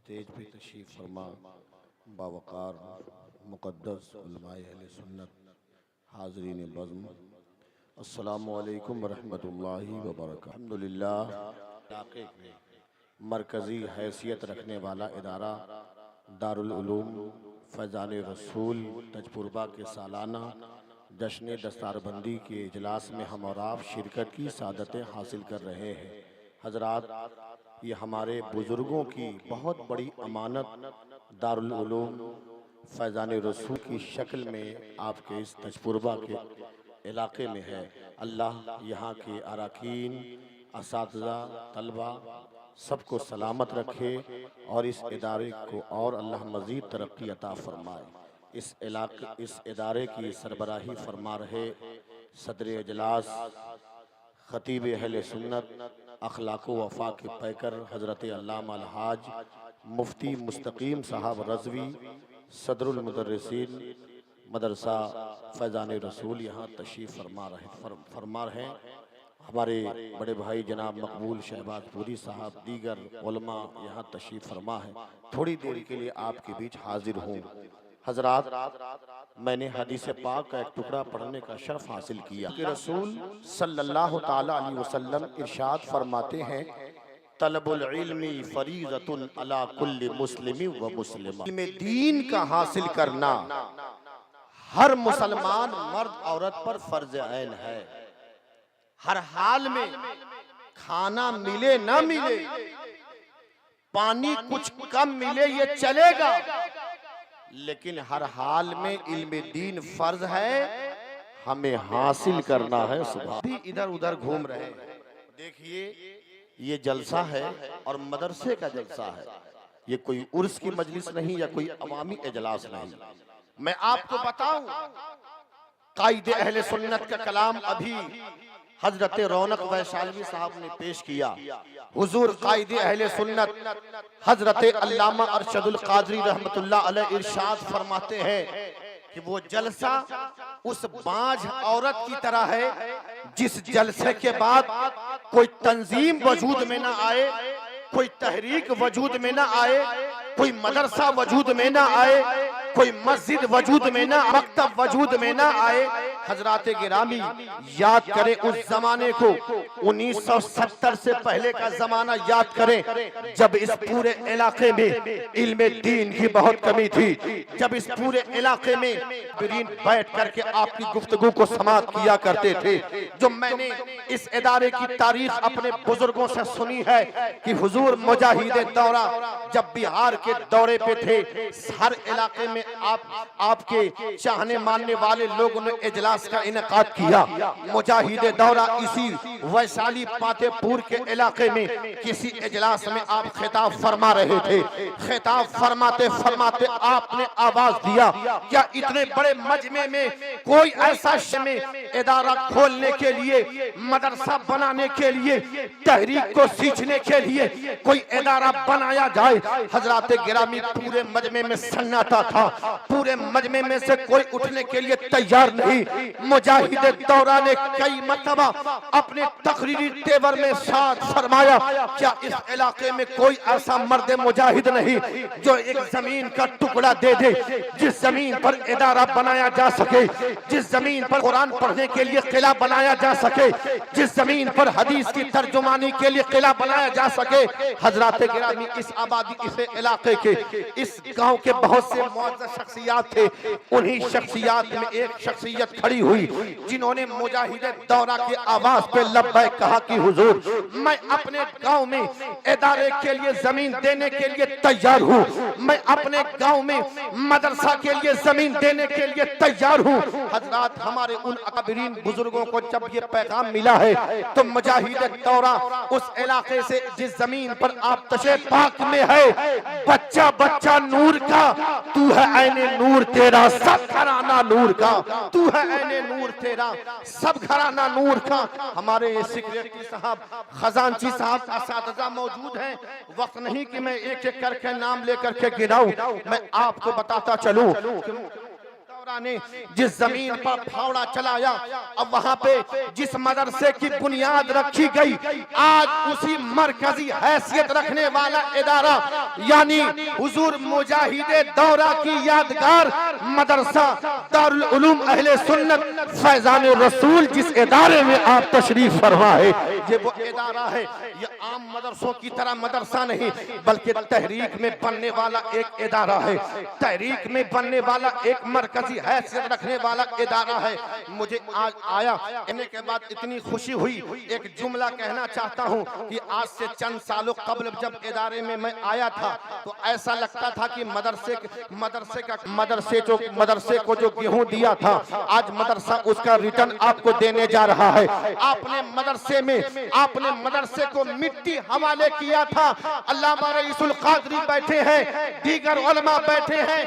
Stage पे तशरीफ़ फरमा बावकार मुक़द्दस उलमाए अहले सुन्नत हाज़रीन बज़्म, अस्सलामु अलैकुम वरहमतुल्लाहि वबरकातुहू। अल्हम्दुलिल्लाह, इलाक़े में मरकज़ी हैसियत रखने वाला इदारा दारुल उलूम फैज़ान रसूल तजपुरबा के सालाना जश्न दस्तारबंदी के इजलास में हम और आप शिरकत की सादतें हासिल कर रहे हैं। हज़रात, ये हमारे बुज़ुर्गों की बहुत बड़ी अमानत दारुल उलूम फैज़ान रसूल की शक्ल में आपके इस तजपुरबा के इलाक़े में है। अल्लाह यहाँ के अरकान, असातिज़ा, तलबा सबको सलामत रखे और इस इदारे को और अल्लाह मज़ीद तरक्की अता फ़रमाए। इस इदारे की सरबराही फरमा रहे सदर इजलास ख़तीब अहले सुन्नत अखलाक़ व वफ़ा के पैकर हज़रत अल्लामा अलहाज मुफ्ती मुस्तकीम साहब रज़वी सदरुल मुदर्रिसीन मदरसा फैज़ान रसूल यहाँ तशरीफ़ फरमा रहे हैं। हमारे बड़े भाई जनाब मकबूल शहबाजपुरी साहब दीगर उलमा यहाँ तशरीफ़ फरमा है। थोड़ी देर के लिए आपके बीच हाजिर हूँ। हज़रात, मैंने हदीस पाक का एक टुकड़ा पढ़ने का शर्फ हासिल किया कि रसूल सल्लल्लाहु ताला अलैहि वसल्लम इरशाद फरमाते हैं, तलबुल इल्मी फरीज़तुन अला कुल्ली मुस्लिम व मुस्लिमा। इल्म दीन का हासिल करना हर मुसलमान मर्द औरत पर फर्ज ऐन है। हर हाल में खाना मिले ना मिले, पानी कुछ कम मिले, ये चलेगा, लेकिन हर हाल में इल्म दीन फर्ज है, हमें हासिल करना है। सुबह भी इधर उधर घूम रहे हैं। देखिए, ये जलसा है और मदरसे का जलसा है। ये कोई उर्स की मजलिस नहीं या कोई अवामी इजलास नहीं। मैं आपको बताऊं, कायदे अहले सुन्नत का कलाम अभी हजरत रौनक वैशाली साहब ने पेश किया। हुजूर कायदे अहले सुन्नत हजरत अल्लामा अरशदुल कादरी रहमतुल्लाह अलैह इरशाद फरमाते हैं कि वो जलसा उस बांझ औरत की तरह है जिस जलसे के बाद कोई तंजीम वजूद में ना आए, कोई तहरीक वजूद में ना आए, कोई मदरसा वजूद में ना आए, कोई मस्जिद वजूद में ना, मकतब वजूद में ना आए। हजरात गिरामी, याद करें उस जमाने को, 1970 से पहले का जमाना याद करें, जब इस पूरे इलाके में इल्म दीन की बहुत कमी थी, जब इस पूरे इलाके में बिरीन बैठ करके आपकी गुफ्तगू को समाप्त किया करते थे। जो मैंने इस इदारे की तारीख अपने बुजुर्गों से सुनी है कि हुजूर मुजाहिद दौरा जब बिहार के दौरे पे थे, हर इलाके में आपके चाहने मानने वाले लोगों ने इजलास का इनेकाद किया। मुजाहिद दौरा इसी वैशाली पातेपुर के इलाके में किसी इजलास में आप खिताब फरमा रहे थे। खिताब फरमाते फरमाते आपने आवाज दिया, क्या इतने बड़े मजमे में कोई ऐसा में इदारा खोलने के लिए, मदरसा बनाने के लिए, तहरीक को सींचने के लिए कोई इदारा बनाया जाए? हजरात गिरामी, पूरे मजमे में सन्नाटा था। पूरे मजमे में से कोई उठने के लिए तैयार नहीं। मुजाहिद दौरा ने कई मरतबा अपने तकरीरी तेवर में साथ फरमाया, क्या इस इलाके में कोई ऐसा मर्द मुजाहिद नहीं जो एक जमीन का टुकड़ा दे दे, जिस जमीन पर इदारा बनाया जा सके, जिस जमीन पर कुरान पढ़ने के लिए किला बनाया जा सके, जिस जमीन पर हदीस की तर्जुमानी के लिए किला बनाया जा सके। हजरात गिरामी, इस आबादी, इस इलाके के, इस गांव के बहुत से मुअज़्ज़ज़ शख्सियात थे। उन्हीं शख्सियात में एक शख्सियत खड़ी हुई जिन्होंने मुजाहिद दौरा की आवाज पे लब्बैक कहा कि हुजूर, मैं अपने गांव में इदारे के लिए जमीन देने के लिए तैयार हूं, मैं अपने गांव में मदरसा के लिए जमीन देने के लिए तैयार हूं। हजरात, हमारे उन अकबरीन बुजुर्गों को जब ये पैगाम मिला है तो मुजाहिद दौरा उस इलाके से, जिस जमीन पर आप तशरीफ पाक में है, बच्चा बच्चा नूर का, तू है ऐने नूर तेरा, सब घराना नूर का, तू है ऐने नूर तेरा, सब घराना नूर का। हमारे सेक्रेटरी साहब, खजांची साहब, असातिज़ा मौजूद हैं। वक्त नहीं कि मैं एक एक करके नाम लेकर के गिनाऊं। मैं आपको बताता चलूं ने जिस जमीन पर फावड़ा चलाया, अब वहां पे जिस मदरसे की बुनियाद रखी गई, आज उसी मरकजी हैसियत रखने वाला इदारा यानी हुजूर मुजाहिदे दौरा की यादगार मदरसा दारुल उलूम अहले सुन्नत फैजान रसूल, जिस इदारे में आप तशरीफ फरमा है, ये वो इदारा है। ये आम मदरसों की तरह मदरसा नहीं, बल्कि तहरीक में बनने वाला एक इदारा है, तहरीक में बनने वाला एक मरकजी हैसियत रखने वाला इदारा है। मुझे आज आया कहने के बाद इतनी खुशी हुई, एक जुमला कहना चाहता हूँ कि आज से चंद सालों कबल जब इदारे में मैं आया था तो ऐसा लगता था कि मदरसे को जो गेहूं दिया था, आज मदरसा उसका रिटर्न आपको देने जा रहा है। आपने मदरसे को मिट्टी हवाले किया था। अल्लामा रईसुल कादरी बैठे हैं, दीगर उलमा बैठे हैं,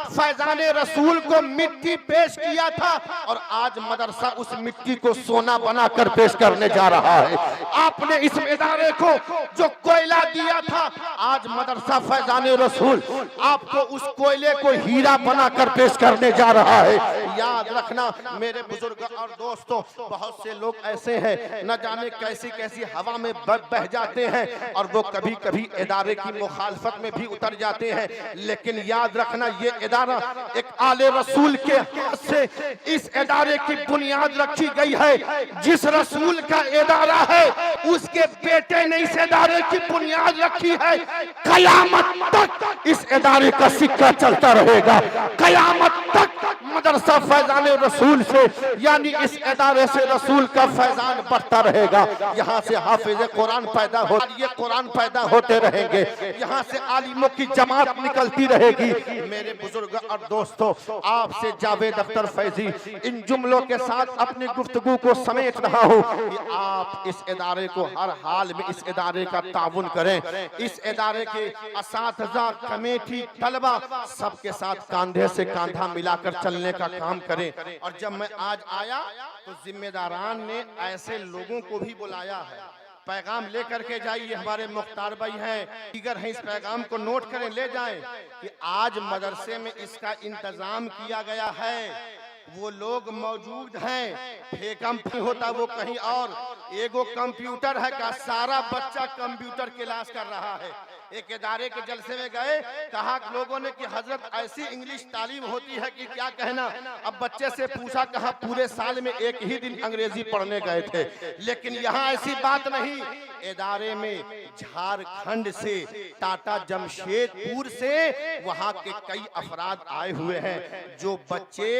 फैजाने रसूल को मिट्टी पेश किया था और आज मदरसा उस मिट्टी को सोना बनाकर पेश करने जा रहा है। आपने इस इदारे को जो कोयला दिया था, आज मदरसा फैजाने रसूल आपको उस कोयले को हीरा बनाकर पेश करने जा रहा है। याद रखना मेरे बुजुर्ग और दोस्तों, बहुत से लोग ऐसे हैं न जाने कैसी कैसी हवा में बह जाते हैं और वो कभी कभी इदारे की मुखालफत में भी उतर जाते हैं, लेकिन याद रखना ये इदारा एक आले रसूल के हाथ से इस इदारे की बुनियाद रखी गई है। जिस रसूल का इदारा है उसके बेटे ने इस इदारे की बुनियाद रखी है। कयामत तक इस इदारे का सिक्का चलता रहेगा, कयामत तक मदरसा फैजान रसूल से यानी इस इदारे से रसूल का फैजान बढ़ता रहेगा। यहाँ से हाफिज कुरान पैदा हो, ये कुरान पैदा होते रहेंगे, यहाँ से आलिमों की जमात निकलती रहेगी। मेरे बुजुर्ग और दोस्तों, आपसे जावेद अख्तर फैजी इन जुमलों के साथ अपनी गुफ्तगू को समेट रहा हूँ कि आप इस इदारे को हर हाल में इस इदारे का ताउन करें, इस इदारे के असातिज़ा, कमेटी, तलबा सबके साथ कंधे से कंधा मिलाकर चलने का काम करें। और जब मैं आज आया तो जिम्मेदारान ने ऐसे लोगों को भी बुलाया है, पैगाम लेकर के जाइए, हमारे मुख्तार भाई हैं, दीगर हैं, इस पैगाम को नोट करें, ले जाएं कि आज मदरसे में इसका इंतजाम किया गया है। वो लोग मौजूद हैं, फेकम होता वो कहीं और, एगो कंप्यूटर है का सारा बच्चा कंप्यूटर क्लास कर रहा है। एक इदारे के जलसे में गए, कहा लोगों ने कि हजरत ऐसी इंग्लिश तालीम होती है कि क्या कहना। अब बच्चे से पूछा, कहा पूरे साल में एक ही दिन अंग्रेजी पढ़ने गए थे, लेकिन यहाँ ऐसी बात नहीं। इदारे में झारखंड से, टाटा जमशेदपुर से वहाँ के कई अफराद आए हुए हैं जो बच्चे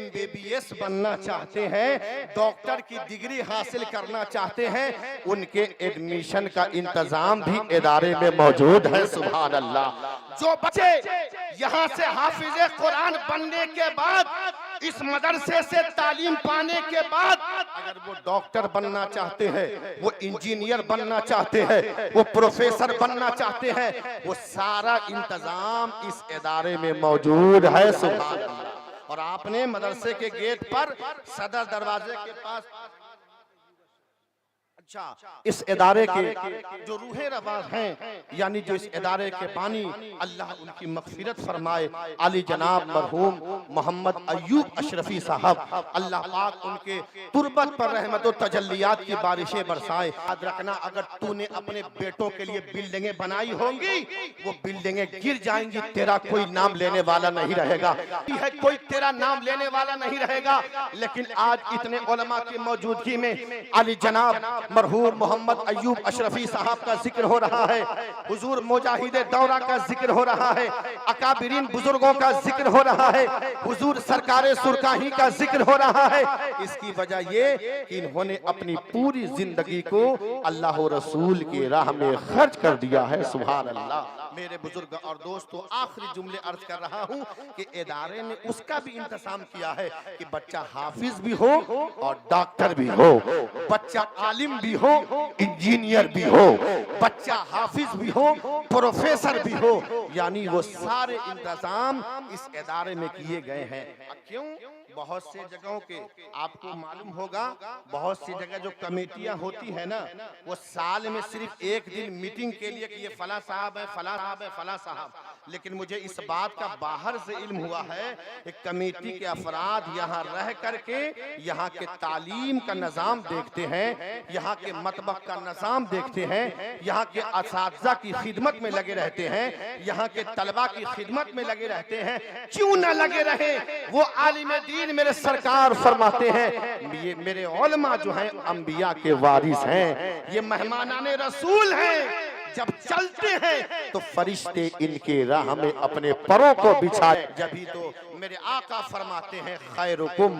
MBBS बनना चाहते हैं, डॉक्टर की डिग्री हासिल करना चाहते हैं, उनके एडमिशन का इंतजाम भी इदारे में मौजूद है। सुभान अल्लाह। जो बच्चे यहाँ से हाफिज कुरान बनने के बाद, इस मदरसे से तालीम पाने के बाद अगर वो डॉक्टर बनना चाहते हैं, वो इंजीनियर बनना चाहते हैं, वो प्रोफेसर बनना चाहते हैं, वो सारा इंतजाम इस इदारे में मौजूद है। सुभान अल्लाह। और आपने मदरसे के गेट पर सदर दरवाजे के पास, अच्छा, इस इदारे के जो रूहे रवाज हैं, यानी जो इस इदारे के बानी, अल्लाह उनकी मग़फ़िरत फरमाए, आली जनाब मरहूम मोहम्मद अय्यूब अशरफी साहब, अल्लाह पाक उनके तुरबत पर रहमत और तजल्लियात की बारिशें बरसाए। याद रखना, अगर तूने अपने बेटों के लिए बिल्डिंगें बनाई होंगी, वो बिल्डिंगें गिर जाएंगी, तेरा कोई नाम लेने वाला नहीं रहेगा, कोई तेरा नाम लेने वाला नहीं रहेगा। लेकिन आज इतने उलमा की मौजूदगी में आली जनाब मरहूम मोहम्मद अय्यूब अशरफी साहब का जिक्र हो रहा है, हुजूर मुजाहिदे दौरा का जिक्र हो रहा है, अकाबिरीन बुजुर्गों का जिक्र हो रहा है, हुजूर सरकारे सुरकाही का जिक्र हो रहा है। इसकी वजह ये कि इन्होंने अपनी पूरी जिंदगी को अल्लाह रसूल की राह में खर्च कर दिया है। सुभान अल्लाह। मेरे बुजुर्ग और दोस्तों, आखिरी जुमले अर्ज कर रहा हूँ कि इदारे ने उसका भी इंतजाम किया है कि बच्चा हाफिज भी हो और डॉक्टर भी हो, बच्चा आलिम भी हो, इंजीनियर भी हो, बच्चा हाफिज भी हो, प्रोफेसर भी हो, यानी वो सारे इंतजाम इस इदारे में किए गए हैं। क्यों? बहुत से जगहों के आपको मालूम होगा, बहुत सी जगह जो कमेटियां होती है ना, वो साल में सिर्फ एक दिन मीटिंग के लिए कि ये फला साहब है, फला साहब है, फला साहब। लेकिन मुझे इस बात का बाहर से इल्म हुआ है कि कमेटी के अफराद यहाँ रह करके यहाँ के तालीम का निज़ाम देखते हैं, यहाँ के मतबख का निज़ाम देखते हैं, यहाँ के असातिज़ा की खिदमत में लगे रहते हैं, यहाँ के तलबा की खिदमत में लगे रहते हैं। क्यों न लगे रहे? वो आलिम दीन मेरे सरकार फरमाते हैं, ये मेरे उलमा जो हैं अंबिया के वारिस हैं, ये मेहमानाने रसूल हैं। जब चलते हैं तो फरिश्ते इनके राह में अपने परों को बिछाए। जभी तो मेरे आका फरमाते हैं, खैरुकुम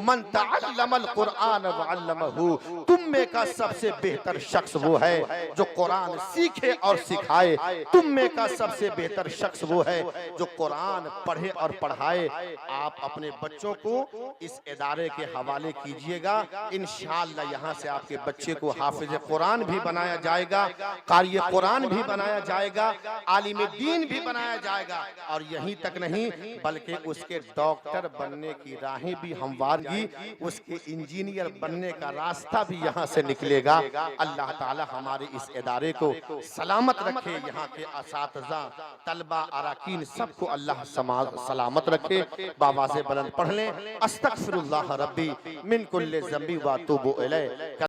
मन तअल्लमल कुरान व अल्लमहु, तुम में का सबसे बेहतर शख्स वो है जो कुरान सीखे और सिखाए। तुम में का सबसे बेहतर शख्स वो है जो कुरान पढ़े और पढ़ाए। आप अपने बच्चों को इस इदारे के हवाले कीजिएगा, इंशाअल्लाह यहाँ से आपके बच्चे को हाफिज कुरान भी बनाया जाएगा, कारी कुरान भी बनाया जाएगा, आलिम दीन भी बनाया जाएगा। और यहीं तक नहीं बल्कि उसके डॉक्टर बनने की राहें भी हमवारगी, उसके इंजीनियर बनने का रास्ता भी यहाँ से निकलेगा। अल्लाह ताला हमारे इस इदारे को सलामत रखे, यहाँ के असातिज़ा, तलबा, अराकीन सबको अल्लाह सलामत रखे। बाबा से बुलंद पढ़ लें, अस्तगफिरुल्लाह रब्बी मिन कुल्लि ज़ंबी व अतूबु इलैह।